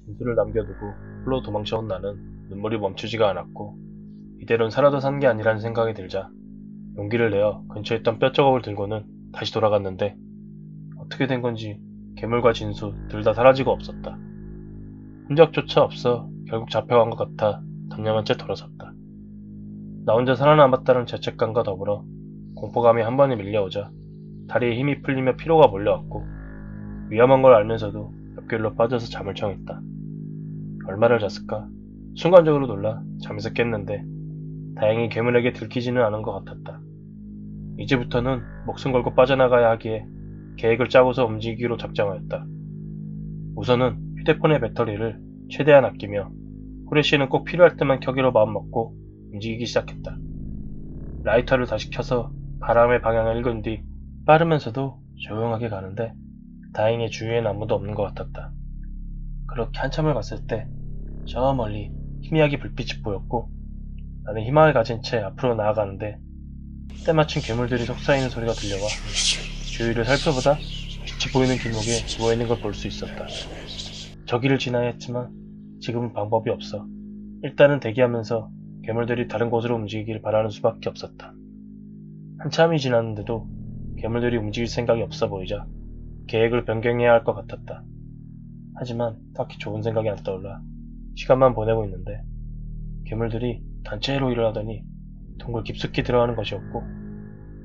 진수를 남겨두고 홀로 도망쳐온 나는 눈물이 멈추지가 않았고 이대로는 살아도 산 게 아니라는 생각이 들자 용기를 내어 근처에 있던 뼈조각을 들고는 다시 돌아갔는데 어떻게 된 건지 괴물과 진수 둘 다 사라지고 없었다. 흔적조차 없어 결국 잡혀간 것 같아 덤념한 채 돌아섰다. 나 혼자 살아남았다는 죄책감과 더불어 공포감이 한 번에 밀려오자 다리에 힘이 풀리며 피로가 몰려왔고 위험한 걸 알면서도 옆길로 빠져서 잠을 청했다. 얼마를 잤을까? 순간적으로 놀라 잠에서 깼는데 다행히 괴물에게 들키지는 않은 것 같았다. 이제부터는 목숨 걸고 빠져나가야 하기에 계획을 짜고서 움직이기로 작정하였다. 우선은 휴대폰의 배터리를 최대한 아끼며 후레쉬는 꼭 필요할 때만 켜기로 마음먹고 움직이기 시작했다. 라이터를 다시 켜서 바람의 방향을 읽은 뒤 빠르면서도 조용하게 가는데 다행히 주위엔 아무도 없는 것 같았다. 그렇게 한참을 갔을 때 저 멀리 희미하게 불빛이 보였고 나는 희망을 가진 채 앞으로 나아가는데 때마침 괴물들이 속삭이는 소리가 들려와 주위를 살펴보다 빛이 보이는 길목에 누워있는 걸 볼 수 있었다. 저기를 지나야 했지만 지금은 방법이 없어 일단은 대기하면서 괴물들이 다른 곳으로 움직이길 바라는 수밖에 없었다. 한참이 지났는데도 괴물들이 움직일 생각이 없어 보이자 계획을 변경해야 할 것 같았다. 하지만 딱히 좋은 생각이 안 떠올라 시간만 보내고 있는데 괴물들이 단체로 일어나더니 동굴 깊숙이 들어가는 것이었고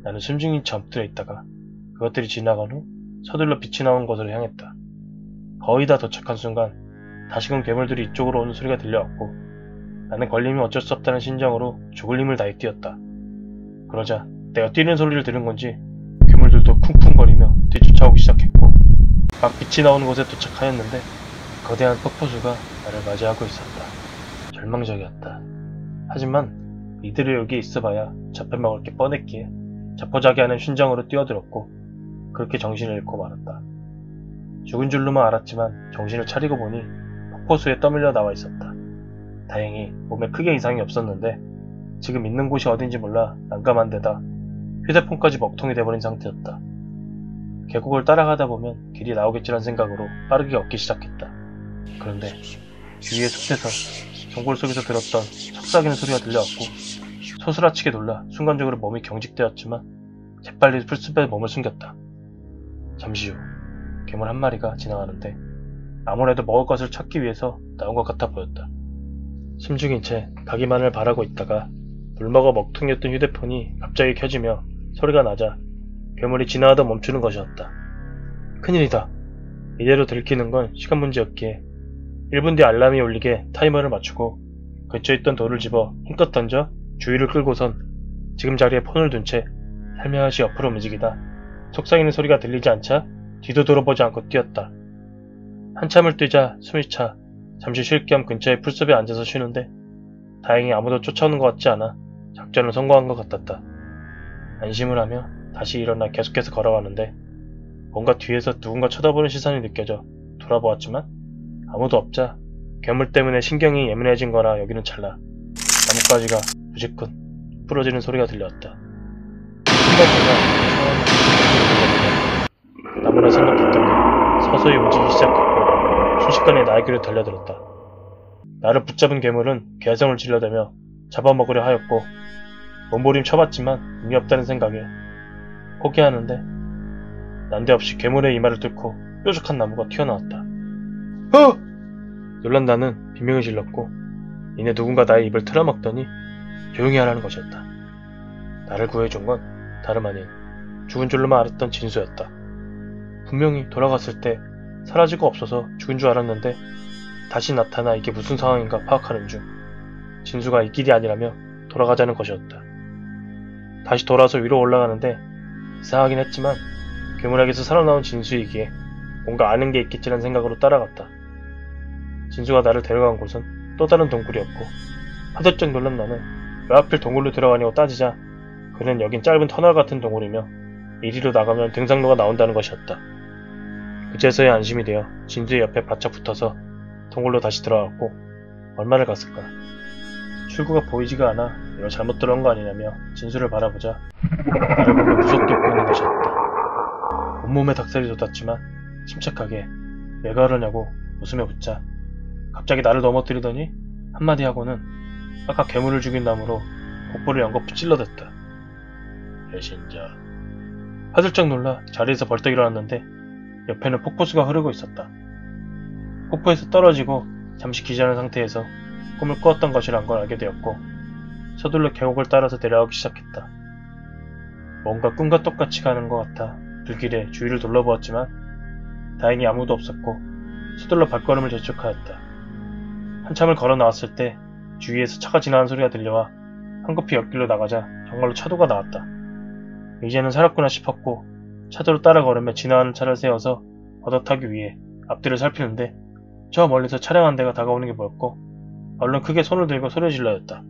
나는 숨죽인 채 엎드려 있다가 그것들이 지나간 후 서둘러 빛이 나온 곳으로 향했다. 거의 다 도착한 순간 다시금 괴물들이 이쪽으로 오는 소리가 들려왔고 나는 걸리면 어쩔 수 없다는 심정으로 죽을 힘을 다해 뛰었다. 그러자 내가 뛰는 소리를 들은 건지 괴물들도 쿵쿵거리며 뒤쫓아오기 시작했고 막 빛이 나오는 곳에 도착하였는데 거대한 폭포수가 나를 맞이하고 있었다. 절망적이었다. 하지만 이들이 여기에 있어봐야 잡혀먹을 게 뻔했기에 자포자기하는 심정으로 뛰어들었고 그렇게 정신을 잃고 말았다. 죽은 줄로만 알았지만 정신을 차리고 보니 폭포수에 떠밀려 나와 있었다. 다행히 몸에 크게 이상이 없었는데 지금 있는 곳이 어딘지 몰라 난감한 데다 휴대폰까지 먹통이 돼버린 상태였다. 계곡을 따라가다 보면 길이 나오겠지란 생각으로 빠르게 걷기 시작했다. 그런데 주위의 숲에서 동굴 속에서 들었던 속삭이는 소리가 들려왔고 소스라치게 놀라 순간적으로 몸이 경직되었지만 재빨리 풀숲에 몸을 숨겼다. 잠시 후 괴물 한 마리가 지나가는데 아무래도 먹을 것을 찾기 위해서 나온 것 같아 보였다. 숨죽인 채 가기만을 바라고 있다가 물먹어 먹통이었던 휴대폰이 갑자기 켜지며 소리가 나자 괴물이 지나가다 멈추는 것이었다. 큰일이다. 이대로 들키는 건 시간 문제였기에 1분 뒤 알람이 울리게 타이머를 맞추고 근처에 있던 돌을 집어 힘껏 던져 주위를 끌고선 지금 자리에 폰을 둔 채 살며시 옆으로 움직이다 속삭이는 소리가 들리지 않자 뒤도 돌아보지 않고 뛰었다. 한참을 뛰자 숨이 차 잠시 쉴 겸 근처의 풀숲에 앉아서 쉬는데 다행히 아무도 쫓아오는 것 같지 않아 작전을 성공한 것 같았다. 안심을 하며 다시 일어나 계속해서 걸어가는데 뭔가 뒤에서 누군가 쳐다보는 시선이 느껴져 돌아보았지만 아무도 없자 괴물 때문에 신경이 예민해진 거나 여기는 찰나 나뭇가지가 부지꾼 부러지는 소리가 들려왔다. 순간보다 나무나 생각했던 게 서서히 움직이기 시작했고 순식간에 나에게로 달려들었다. 나를 붙잡은 괴물은 괴성을 질러대며 잡아먹으려 하였고 몸부림 쳐봤지만 의미 없다는 생각에 포기하는데 난데없이 괴물의 이마를 뚫고 뾰족한 나무가 튀어나왔다. 놀란 나는 비명을 질렀고 이내 누군가 나의 입을 틀어막더니 조용히 하라는 것이었다. 나를 구해준 건 다름 아닌 죽은 줄로만 알았던 진수였다. 분명히 돌아갔을 때 사라지고 없어서 죽은 줄 알았는데 다시 나타나 이게 무슨 상황인가 파악하는 중 진수가 이 길이 아니라며 돌아가자는 것이었다. 다시 돌아서 위로 올라가는데 이상하긴 했지만 괴물에게서 살아나온 진수이기에 뭔가 아는 게 있겠지라는 생각으로 따라갔다. 진수가 나를 데려간 곳은 또 다른 동굴이었고 화들짝 놀란 나는 왜 하필 동굴로 들어가냐고 따지자 그는 여긴 짧은 터널 같은 동굴이며 이리로 나가면 등산로가 나온다는 것이었다. 그제서야 안심이 되어 진수의 옆에 바짝 붙어서 동굴로 다시 들어갔고 얼마를 갔을까. 출구가 보이지가 않아 내가 잘못 들어온 거 아니냐며 진수를 바라보자 나를 보며 무섭게 웃고 있는 것이었다. 온몸에 닭살이 돋았지만 침착하게 왜 그러냐고 웃으며 묻자 갑자기 나를 넘어뜨리더니 한마디 하고는 아까 괴물을 죽인 나무로 복부를 연거푸 찔러댔다. 배신자. 화들짝 놀라 자리에서 벌떡 일어났는데 옆에는 폭포수가 흐르고 있었다. 폭포에서 떨어지고 잠시 기절한 상태에서 꿈을 꾸었던 것이란 걸 알게 되었고 서둘러 계곡을 따라서 내려가기 시작했다. 뭔가 꿈과 똑같이 가는 것 같아 불길에 주위를 둘러보았지만 다행히 아무도 없었고 서둘러 발걸음을 재촉하였다. 한참을 걸어 나왔을 때 주위에서 차가 지나는 소리가 들려와 황급히 옆길로 나가자 정말로 차도가 나왔다. 이제는 살았구나 싶었고 차도로 따라 걸으며 지나가는 차를 세워서 얻어타기 위해 앞뒤를 살피는데 저 멀리서 차량 한 대가 다가오는 게 보였고 얼른 크게 손을 들고 소리 질러였다.